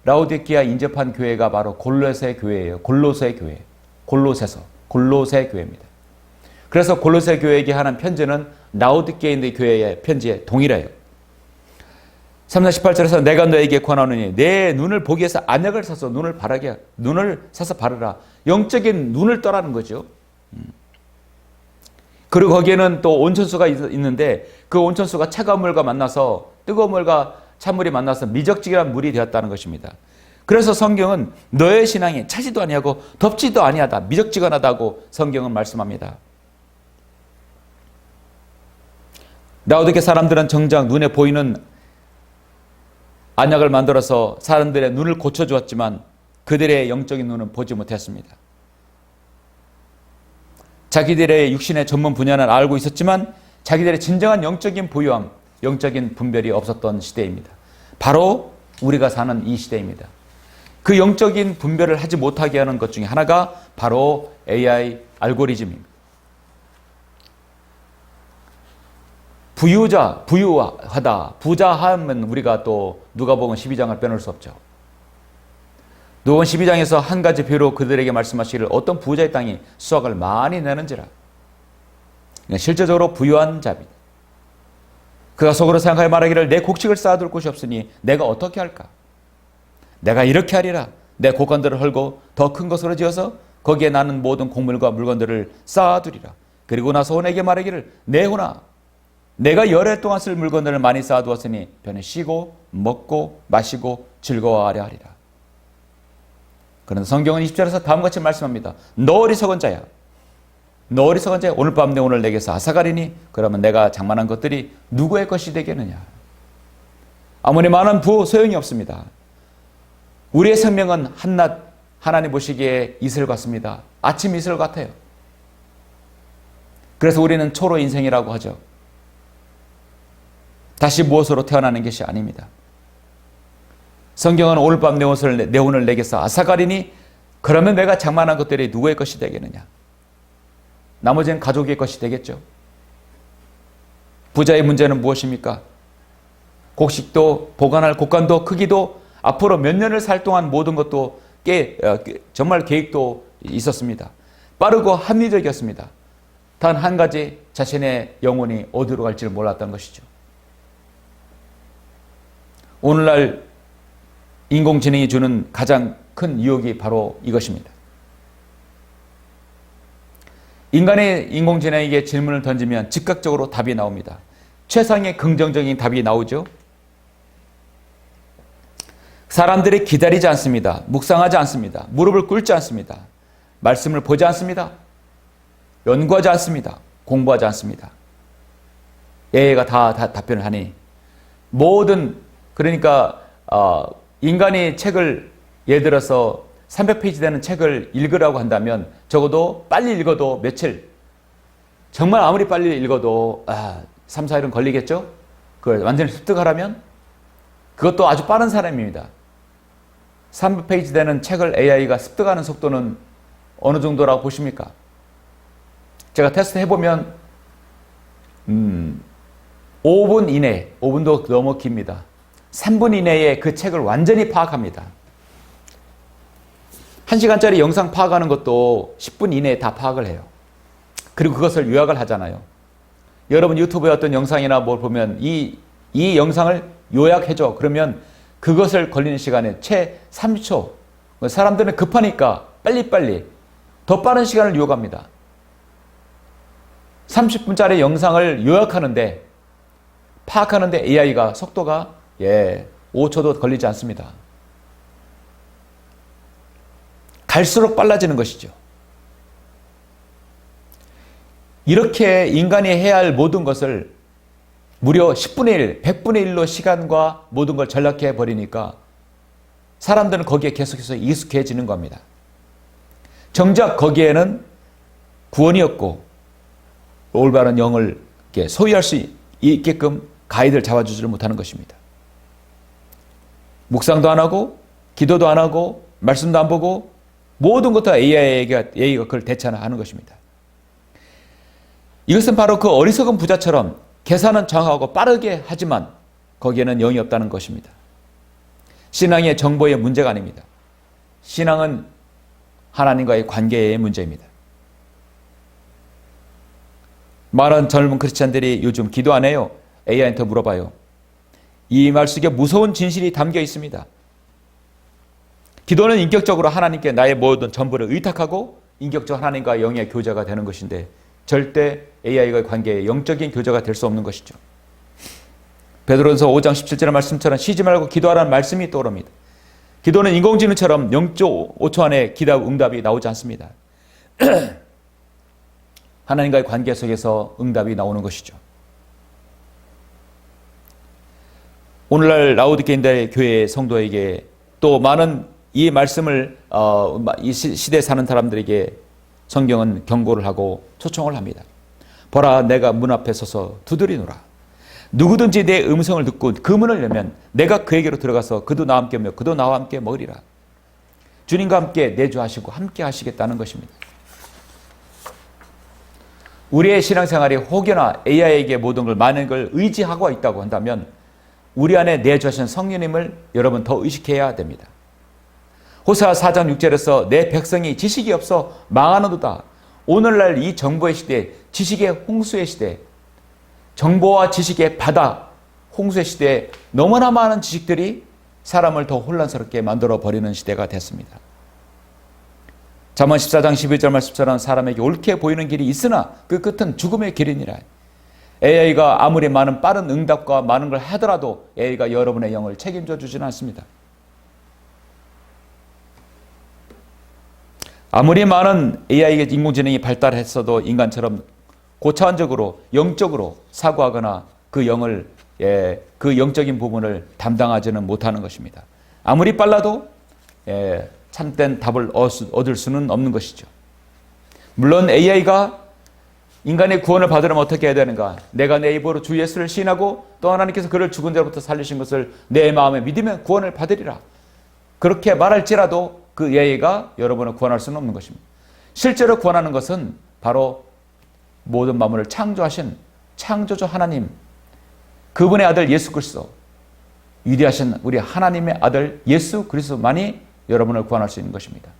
라오디게아 인접한 교회가 바로 골로새 교회예요. 골로새 교회. 골로새 교회입니다. 그래서 골로새 교회에게 하는 편지는 라오디게아인의 교회의 편지에 동일해요. 3장 18절에서 내가 너에게 권하노니 내 눈을 보기 위해서 안약을 사서 눈을 사서 바르라. 영적인 눈을 떠라는 거죠. 그리고 거기에는 또 온천수가 있는데 그 온천수가 차가운 물과 만나서 뜨거운 물과 찬물이 만나서 미적지근한 물이 되었다는 것입니다. 그래서 성경은 너의 신앙이 차지도 아니하고 덥지도 아니하다, 미적지근하다고 성경은 말씀합니다. 라오디게아 사람들은 정작 눈에 보이는 안약을 만들어서 사람들의 눈을 고쳐주었지만 그들의 영적인 눈은 보지 못했습니다. 자기들의 육신의 전문 분야는 알고 있었지만 자기들의 진정한 영적인 부유함, 영적인 분별이 없었던 시대입니다. 바로 우리가 사는 이 시대입니다. 그 영적인 분별을 하지 못하게 하는 것 중에 하나가 바로 AI 알고리즘입니다. 부유하다, 부자하면 우리가 또 누가복음 12장을 빼놓을 수 없죠. 누가복음 12장에서 한 가지 비유로 그들에게 말씀하시기를 어떤 부자의 땅이 수확을 많이 내는지라. 실제적으로 부유한 자입니다. 그가 속으로 생각하여 말하기를 내 곡식을 쌓아둘 곳이 없으니 내가 어떻게 할까? 내가 이렇게 하리라. 내 곡간들을 헐고 더 큰 것으로 지어서 거기에 나는 모든 곡물과 물건들을 쌓아두리라. 그리고 나서 혼에게 말하기를 내 혼아, 내가 열해 동안 쓸 물건들을 많이 쌓아두었으니 편히 쉬고 먹고 마시고 즐거워하려 하리라. 그런데 성경은 20절에서 다음같이 말씀합니다. 너 어리석은 자야. 너 어리석은 자야. 오늘 밤 내 오늘 내게서 앗아가리니 그러면 내가 장만한 것들이 누구의 것이 되겠느냐. 아무리 많은 부호 소용이 없습니다. 우리의 생명은 한낮 하나님 보시기에 이슬 같습니다. 아침 이슬 같아요. 그래서 우리는 초로 인생이라고 하죠. 다시 무엇으로 태어나는 것이 아닙니다. 성경은 오늘 밤 내 오늘 내게서 앗아가리니 그러면 내가 장만한 것들이 누구의 것이 되겠느냐. 나머지는 가족의 것이 되겠죠. 부자의 문제는 무엇입니까? 곡식도 보관할 곡간도 크기도 앞으로 몇 년을 살 동안 모든 것도 정말 계획도 있었습니다. 빠르고 합리적이었습니다. 단 한 가지 자신의 영혼이 어디로 갈지를 몰랐던 것이죠. 오늘날 인공지능이 주는 가장 큰 유혹이 바로 이것입니다. 인간의 인공지능에게 질문을 던지면 즉각적으로 답이 나옵니다. 최상의 긍정적인 답이 나오죠. 사람들이 기다리지 않습니다. 묵상하지 않습니다. 무릎을 꿇지 않습니다. 말씀을 보지 않습니다. 연구하지 않습니다. 공부하지 않습니다. AI가 다 답변을 하니 모든 그러니까 인간이 책을 예를 들어서 300페이지 되는 책을 읽으라고 한다면 적어도 빨리 읽어도 며칠 정말 아무리 빨리 읽어도 3, 4일은 걸리겠죠? 그걸 완전히 습득하려면 그것도 아주 빠른 사람입니다. 300페이지 되는 책을 AI가 습득하는 속도는 어느 정도라고 보십니까? 제가 테스트 해보면 5분 이내, 5분도 너무 깁니다. 3분 이내에 그 책을 완전히 파악합니다. 1시간짜리 영상 파악하는 것도 10분 이내에 다 파악을 해요. 그리고 그것을 요약을 하잖아요. 여러분 유튜브에 어떤 영상이나 뭘 보면 이 영상을 요약해줘. 그러면 그것을 걸리는 시간에 채 30초. 사람들은 급하니까 빨리빨리 더 빠른 시간을 요구합니다. 30분짜리 영상을 요약하는데 파악하는데 AI가 속도가 5초도 걸리지 않습니다. 갈수록 빨라지는 것이죠. 이렇게 인간이 해야 할 모든 것을 무려 10분의 1, 100분의 1로 시간과 모든 걸 전락해 버리니까 사람들은 거기에 계속해서 익숙해지는 겁니다. 정작 거기에는 구원이 없고 올바른 영을 소유할 수 있게끔 가이드를 잡아주지를 못하는 것입니다. 묵상도 안 하고 기도도 안 하고 말씀도 안 보고 모든 것 다 AI가 그걸 대처하는 것입니다. 이것은 바로 그 어리석은 부자처럼 계산은 정하고 빠르게 하지만 거기에는 영이 없다는 것입니다. 신앙의 정보의 문제가 아닙니다. 신앙은 하나님과의 관계의 문제입니다. 많은 젊은 크리스찬들이 요즘 기도 안 해요. AI한테 물어봐요. 이 말 속에 무서운 진실이 담겨 있습니다. 기도는 인격적으로 하나님께 나의 모든 전부를 의탁하고 인격적으로 하나님과 영의 교제가 되는 것인데 절대 AI와의 관계에 영적인 교제가 될 수 없는 것이죠. 베드로전서 5장 17절의 말씀처럼 쉬지 말고 기도하라는 말씀이 떠오릅니다. 기도는 인공지능처럼 0.5초 안에 기도 응답이 나오지 않습니다. 하나님과의 관계 속에서 응답이 나오는 것이죠. 오늘날 라오디게인데 교회 성도에게 또 많은 이 말씀을 이 시대에 사는 사람들에게 성경은 경고를 하고 초청을 합니다. 보라, 내가 문 앞에 서서 두드리노라. 누구든지 내 음성을 듣고 그 문을 열면 내가 그에게로 들어가서 그도 나와 함께 먹으며 그도 나와 함께 먹으리라. 주님과 함께 내주하시고 함께 하시겠다는 것입니다. 우리의 신앙생활이 혹여나 AI에게 모든 걸 많은 걸 의지하고 있다고 한다면 우리 안에 내주하신 성령님을 여러분 더 의식해야 됩니다. 호세아 4장 6절에서 내 백성이 지식이 없어 망하는도다. 오늘날 이 정보의 시대, 지식의 홍수의 시대, 정보와 지식의 바다, 홍수의 시대에 너무나 많은 지식들이 사람을 더 혼란스럽게 만들어 버리는 시대가 됐습니다. 잠언 14장 12절 말씀처럼 사람에게 옳게 보이는 길이 있으나 그 끝은 죽음의 길이니라. AI가 아무리 많은 빠른 응답과 많은 걸 하더라도 AI가 여러분의 영을 책임져 주지는 않습니다. 아무리 많은 AI의 인공지능이 발달했어도 인간처럼 고차원적으로 영적으로 사고하거나 그 영을 그 영적인 부분을 담당하지는 못하는 것입니다. 아무리 빨라도 참된 답을 얻을 수는 없는 것이죠. 물론 AI가 인간의 구원을 받으려면 어떻게 해야 되는가? 내가 내 입으로 주 예수를 시인하고 또 하나님께서 그를 죽은 자로부터 살리신 것을 내 마음에 믿으면 구원을 받으리라. 그렇게 말할지라도 그 AI가 여러분을 구원할 수는 없는 것입니다. 실제로 구원하는 것은 바로 모든 만물을 창조하신 창조주 하나님, 그분의 아들 예수 그리스도, 위대하신 우리 하나님의 아들 예수 그리스도만이 여러분을 구원할 수 있는 것입니다.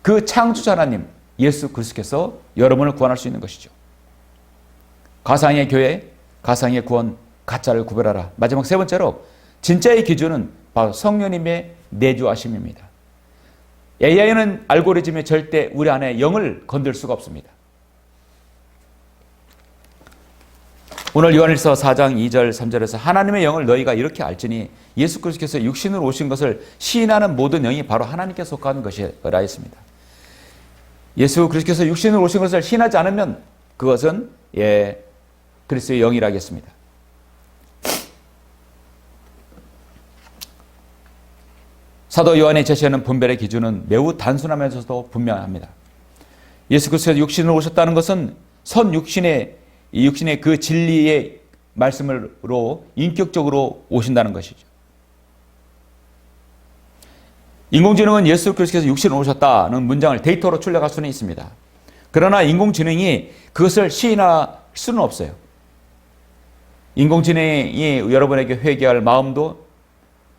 그 창조주 하나님 예수 그리스도께서 여러분을 구원할 수 있는 것이죠. 가상의 교회, 가상의 구원, 가짜를 구별하라. 마지막 세 번째로 진짜의 기준은 바로 성령님의 내주하심입니다. AI는 알고리즘에 절대 우리 안에 영을 건들 수가 없습니다. 오늘 요한일서 4장 2절 3절에서 하나님의 영을 너희가 이렇게 알지니 예수 그리스도께서 육신으로 오신 것을 시인하는 모든 영이 바로 하나님께 속하는 것이라 했습니다. 예수 그리스도께서 육신으로 오신 것을 시인하지 않으면 그것은 그리스도의 영이라 하겠습니다. 사도 요한이 제시하는 분별의 기준은 매우 단순하면서도 분명합니다. 예수 그리스도께서 육신으로 오셨다는 것은 육신의 그 진리의 말씀으로 인격적으로 오신다는 것이죠. 인공지능은 예수 그리스도께서 육신으로 오셨다는 문장을 데이터로 출력할 수는 있습니다. 그러나 인공지능이 그것을 시인할 수는 없어요. 인공지능이 여러분에게 회개할 마음도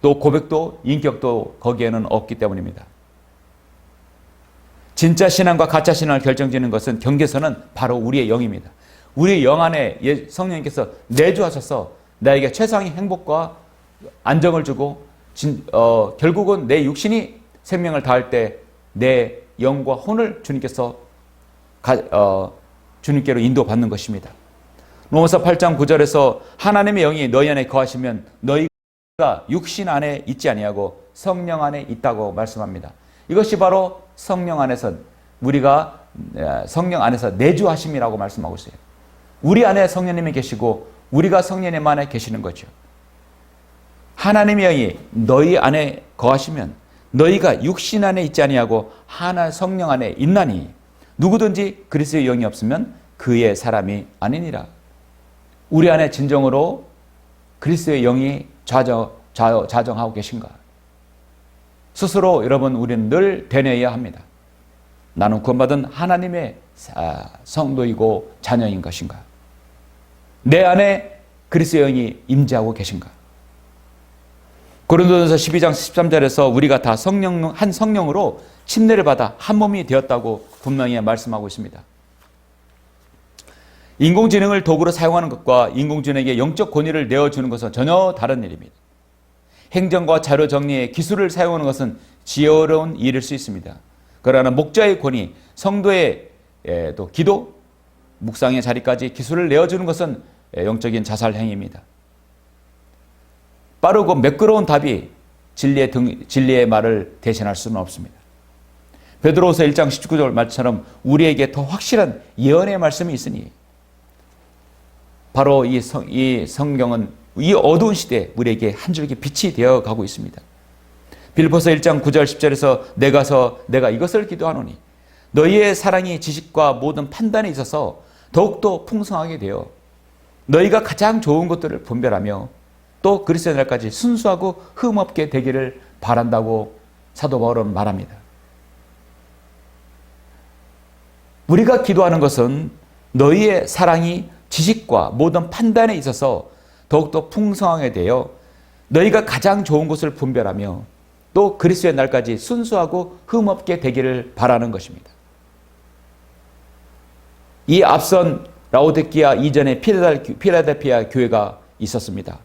또 고백도 인격도 거기에는 없기 때문입니다. 진짜 신앙과 가짜 신앙을 결정짓는 것은 경계선은 바로 우리의 영입니다. 우리의 영 안에 성령님께서 내주하셔서 나에게 최상의 행복과 안정을 주고 결국은 내 육신이 생명을 다할 때 내 영과 혼을 주님께로 인도받는 것입니다. 로마서 8장 9절에서 하나님의 영이 너희 안에 거하시면 너희가 육신 안에 있지 아니하고 성령 안에 있다고 말씀합니다. 이것이 바로 성령 안에서 우리가 성령 안에서 내주하심이라고 말씀하고 있어요. 우리 안에 성령님이 계시고 우리가 성령님 안에 계시는 거죠. 하나님의 영이 너희 안에 거하시면 너희가 육신 안에 있지 아니하고 하나 성령 안에 있나니 누구든지 그리스도의 영이 없으면 그의 사람이 아니니라. 우리 안에 진정으로 그리스도의 영이 좌정하고 계신가? 스스로 여러분 우리는 늘 되뇌어야 합니다. 나는 구원받은 하나님의 성도이고 자녀인 것인가? 내 안에 그리스도의 영이 임재하고 계신가? 고린도전서 12장 13절에서 우리가 다 한 성령으로 침례를 받아 한 몸이 되었다고 분명히 말씀하고 있습니다. 인공지능을 도구로 사용하는 것과 인공지능에게 영적 권위를 내어주는 것은 전혀 다른 일입니다. 행정과 자료 정리에 기술을 사용하는 것은 지혜로운 일일 수 있습니다. 그러나 목자의 권위, 성도의 또 기도, 묵상의 자리까지 기술을 내어주는 것은 영적인 자살 행위입니다. 빠르고 매끄러운 답이 진리의 말을 대신할 수는 없습니다. 베드로후서 1장 19절 말처럼 우리에게 더 확실한 예언의 말씀이 있으니 바로 이 성경은 이 어두운 시대에 우리에게 한 줄기 빛이 되어 가고 있습니다. 빌립보서 1장 9절 10절에서 내가 이것을 기도하노니 너희의 사랑이 지식과 모든 판단에 있어서 더욱더 풍성하게 되어 너희가 가장 좋은 것들을 분별하며 또 그리스도의 날까지 순수하고 흠없게 되기를 바란다고 사도 바울은 말합니다. 우리가 기도하는 것은 너희의 사랑이 지식과 모든 판단에 있어서 더욱더 풍성하게 되어 너희가 가장 좋은 것을 분별하며 또 그리스도의 날까지 순수하고 흠없게 되기를 바라는 것입니다. 이 앞선 라오디게아 이전에 필라델피아 교회가 있었습니다.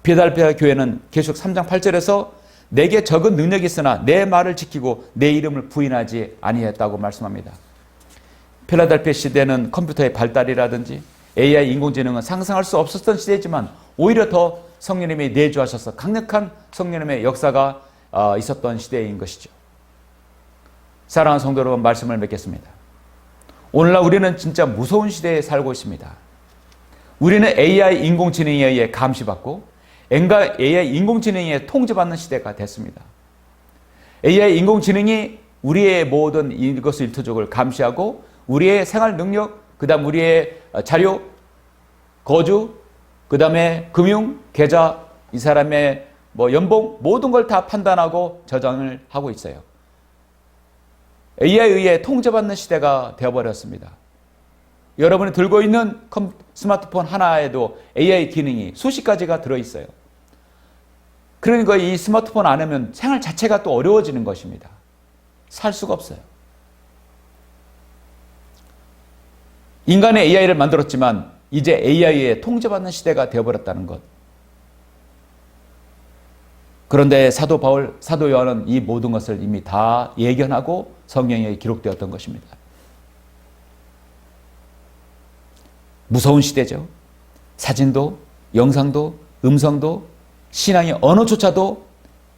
필라델피아 교회는 계속 3장 8절에서 내게 적은 능력이 있으나 내 말을 지키고 내 이름을 부인하지 아니했다고 말씀합니다. 필라델피아 시대는 컴퓨터의 발달이라든지 AI 인공지능은 상상할 수 없었던 시대지만 오히려 더 성령님이 내주하셔서 강력한 성령님의 역사가 있었던 시대인 것이죠. 사랑하는 성도 여러분, 말씀을 맺겠습니다. 오늘날 우리는 진짜 무서운 시대에 살고 있습니다. 우리는 AI 인공지능에 의해 감시받고 AI 인공지능에 의해 통제받는 시대가 됐습니다. AI 인공지능이 우리의 모든 이것을 일터적으로 감시하고 우리의 생활 능력, 그 다음 우리의 자료, 거주, 그 다음에 금융, 계좌, 이 사람의 연봉 모든 걸 다 판단하고 저장을 하고 있어요. AI에 의해 통제받는 시대가 되어버렸습니다. 여러분이 들고 있는 스마트폰 하나에도 AI 기능이 수십 가지가 들어있어요. 그러니까 이 스마트폰 안 하면 생활 자체가 또 어려워지는 것입니다. 살 수가 없어요. 인간의 AI를 만들었지만 이제 AI에 통제받는 시대가 되어버렸다는 것. 그런데 사도 바울, 사도 요한은 이 모든 것을 이미 다 예견하고 성경에 기록되었던 것입니다. 무서운 시대죠. 사진도, 영상도, 음성도, 신앙의 언어조차도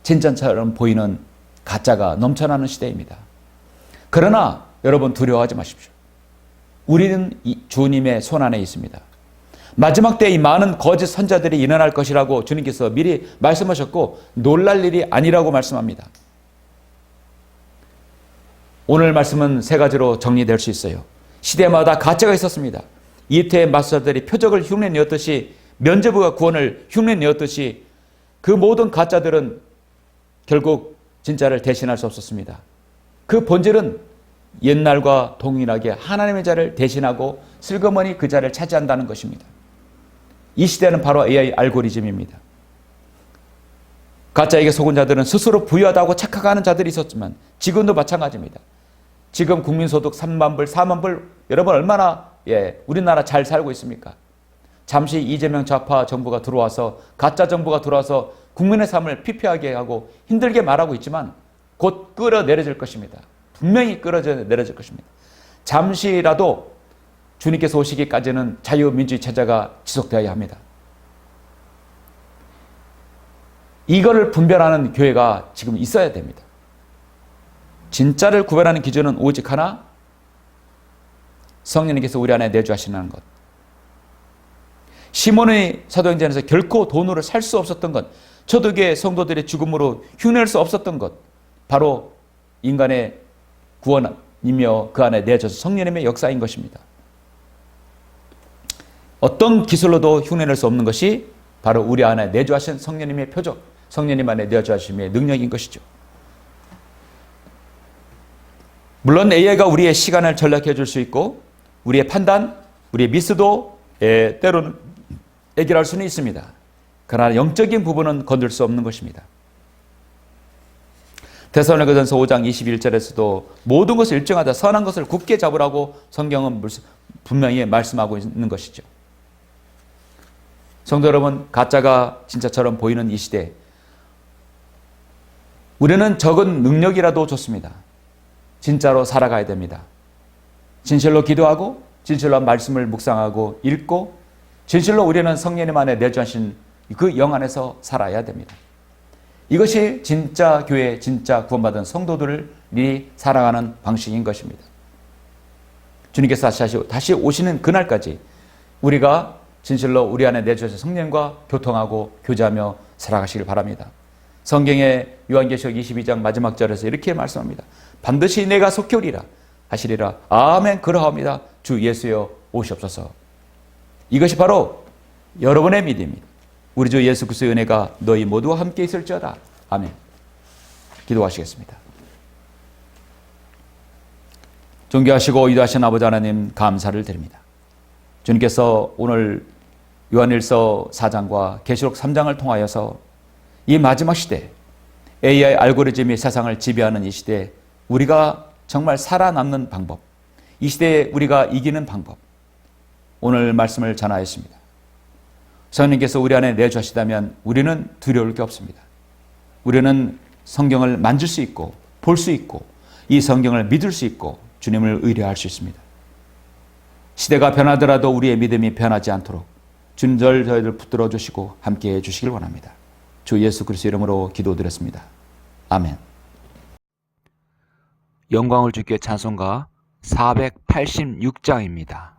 진짜처럼 보이는 가짜가 넘쳐나는 시대입니다. 그러나 여러분 두려워하지 마십시오. 우리는 주님의 손안에 있습니다. 마지막 때에 이 많은 거짓 선자들이 일어날 것이라고 주님께서 미리 말씀하셨고 놀랄 일이 아니라고 말씀합니다. 오늘 말씀은 세 가지로 정리될 수 있어요. 시대마다 가짜가 있었습니다. 이태의 마술사들이 표적을 흉내내었듯이 면죄부가 구원을 흉내내었듯이 그 모든 가짜들은 결국 진짜를 대신할 수 없었습니다. 그 본질은 옛날과 동일하게 하나님의 자를 대신하고 슬그머니 그 자를 차지한다는 것입니다. 이 시대는 바로 AI 알고리즘입니다. 가짜에게 속은 자들은 스스로 부유하다고 착각하는 자들이 있었지만 지금도 마찬가지입니다. 지금 국민소득 3만 불, 4만 불 여러분 얼마나 우리나라 잘 살고 있습니까? 잠시 이재명 좌파 정부가 들어와서 가짜 정부가 들어와서 국민의 삶을 피폐하게 하고 힘들게 말하고 있지만 곧 끌어내려질 것입니다. 분명히 끌어내려질 것입니다. 잠시라도 주님께서 오시기까지는 자유민주주의 체제가 지속되어야 합니다. 이거를 분별하는 교회가 지금 있어야 됩니다. 진짜를 구별하는 기준은 오직 하나, 성령님께서 우리 안에 내주하시는 것. 시몬의 사도행전에서 결코 돈으로 살 수 없었던 것, 초대교회 성도들의 죽음으로 흉내낼 수 없었던 것, 바로 인간의 구원이며 그 안에 내줘서 성령님의 역사인 것입니다. 어떤 기술로도 흉내낼 수 없는 것이 바로 우리 안에 내주하신 성령님의 표적, 성령님 안에 내주하심의 능력인 것이죠. 물론 AI가 우리의 시간을 절약해 줄 수 있고 우리의 판단, 우리의 미스도 때로는 해결할 수는 있습니다. 그러나 영적인 부분은 건들 수 없는 것입니다. 데살로니가전서 5장 21절에서도 모든 것을 일정하다 선한 것을 굳게 잡으라고 성경은 분명히 말씀하고 있는 것이죠. 성도 여러분, 가짜가 진짜처럼 보이는 이 시대, 우리는 적은 능력이라도 좋습니다. 진짜로 살아가야 됩니다. 진실로 기도하고 진실로 말씀을 묵상하고 읽고 진실로 우리는 성령님 안에 내주하신 그 영 안에서 살아야 됩니다. 이것이 진짜 교회, 진짜 구원받은 성도들이 살아가는 방식인 것입니다. 주님께서 다시 오시는 그날까지 우리가 진실로 우리 안에 내주신 성령과 교통하고 교제하며 살아가시길 바랍니다. 성경의 요한계시록 22장 마지막 절에서 이렇게 말씀합니다. 반드시 내가 속히 오리라 하시리라. 아멘. 그러하옵니다. 주 예수여 오시옵소서. 이것이 바로 여러분의 믿음입니다. 우리 주 예수 그리스도의 은혜가 너희 모두와 함께 있을지어다. 아멘. 기도하시겠습니다. 존귀하시고 위대하신 아버지 하나님 감사를 드립니다. 주님께서 오늘 요한일서 4장과 계시록 3장을 통하여서 이 마지막 시대 AI 알고리즘이 세상을 지배하는 이 시대에 우리가 정말 살아남는 방법, 이 시대에 우리가 이기는 방법, 오늘 말씀을 전하였습니다. 성령님께서 우리 안에 내주하시다면 우리는 두려울 게 없습니다. 우리는 성경을 만질 수 있고 볼 수 있고 이 성경을 믿을 수 있고 주님을 의뢰할 수 있습니다. 시대가 변하더라도 우리의 믿음이 변하지 않도록 주님 저희들 붙들어 주시고 함께해 주시길 원합니다. 주 예수 그리스도 이름으로 기도드렸습니다. 아멘. 영광을 주께 찬송가 486장입니다.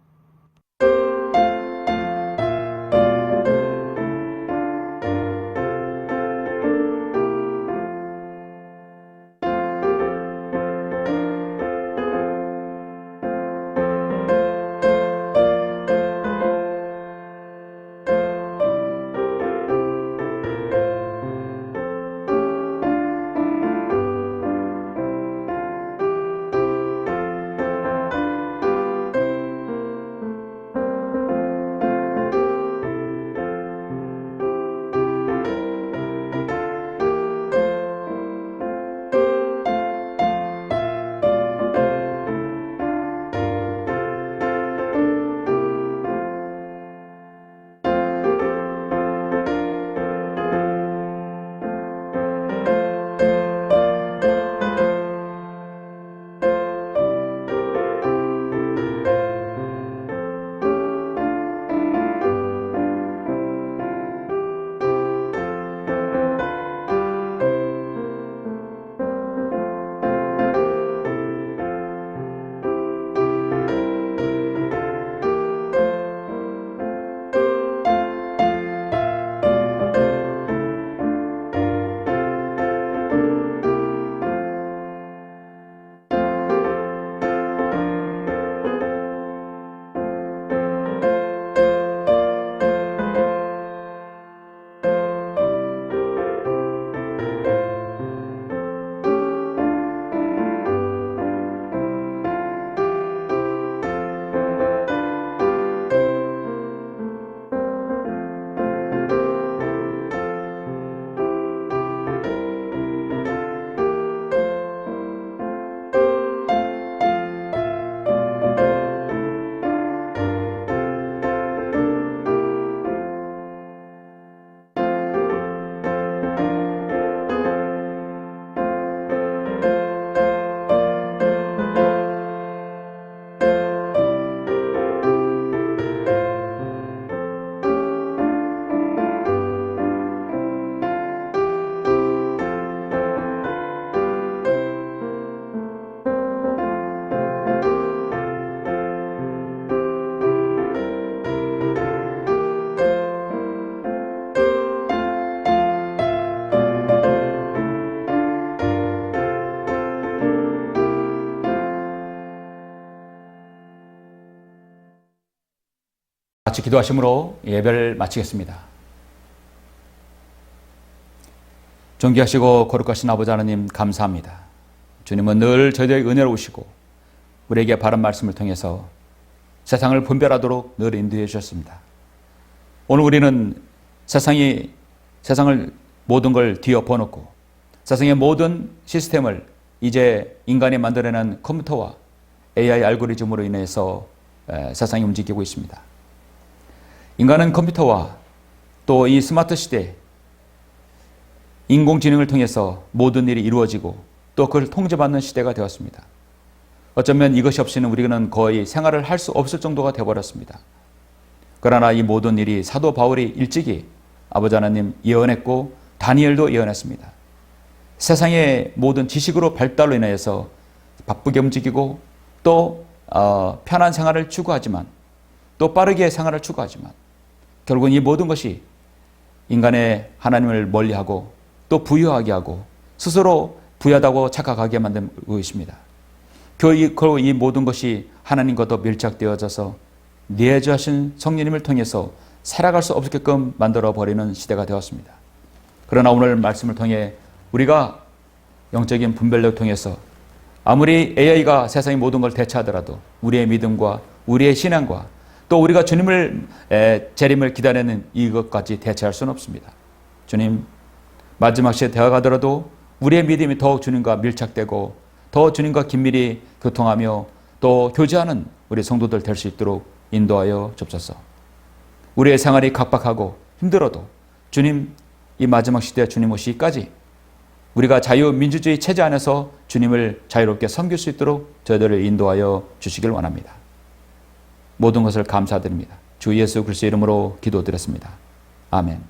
같이 기도하심으로 예배를 마치겠습니다. 존귀하시고 거룩하신 아버지 하나님 감사합니다. 주님은 늘 저희들에게 은혜로우시고 우리에게 바른 말씀을 통해서 세상을 분별하도록 늘 인도해 주셨습니다. 오늘 우리는 세상을 모든 걸 뒤엎어놓고 세상의 모든 시스템을 이제 인간이 만들어낸 컴퓨터와 AI 알고리즘으로 인해서 세상이 움직이고 있습니다. 인간은 컴퓨터와 또 이 스마트 시대 인공지능을 통해서 모든 일이 이루어지고 또 그걸 통제받는 시대가 되었습니다. 어쩌면 이것이 없이는 우리는 거의 생활을 할 수 없을 정도가 되어버렸습니다. 그러나 이 모든 일이 사도 바울이 일찍이 아버지 하나님 예언했고 다니엘도 예언했습니다. 세상의 모든 지식으로 발달로 인해서 바쁘게 움직이고 또 편한 생활을 추구하지만 또 빠르게 생활을 추구하지만 결국은 이 모든 것이 인간의 하나님을 멀리하고 또 부유하게 하고 스스로 부유하다고 착각하게 만들고 있습니다. 그리고 이 모든 것이 하나님과 더 밀착되어져서 내주하신 성령님을 통해서 살아갈 수 없게끔 만들어버리는 시대가 되었습니다. 그러나 오늘 말씀을 통해 우리가 영적인 분별력을 통해서 아무리 AI가 세상의 모든 걸 대체하더라도 우리의 믿음과 우리의 신앙과 또 우리가 주님을 재림을 기다리는 이것까지 대체할 수는 없습니다. 주님, 마지막 시대에 되어가더라도 우리의 믿음이 더욱 주님과 밀착되고 더 주님과 긴밀히 교통하며 또 교제하는 우리 성도들 될 수 있도록 인도하여 주옵소서. 우리의 생활이 각박하고 힘들어도 주님, 이 마지막 시대 주님 오시기까지 우리가 자유민주주의 체제 안에서 주님을 자유롭게 섬길 수 있도록 저희들을 인도하여 주시길 원합니다. 모든 것을 감사드립니다. 주 예수 그리스도의 이름으로 기도드렸습니다. 아멘.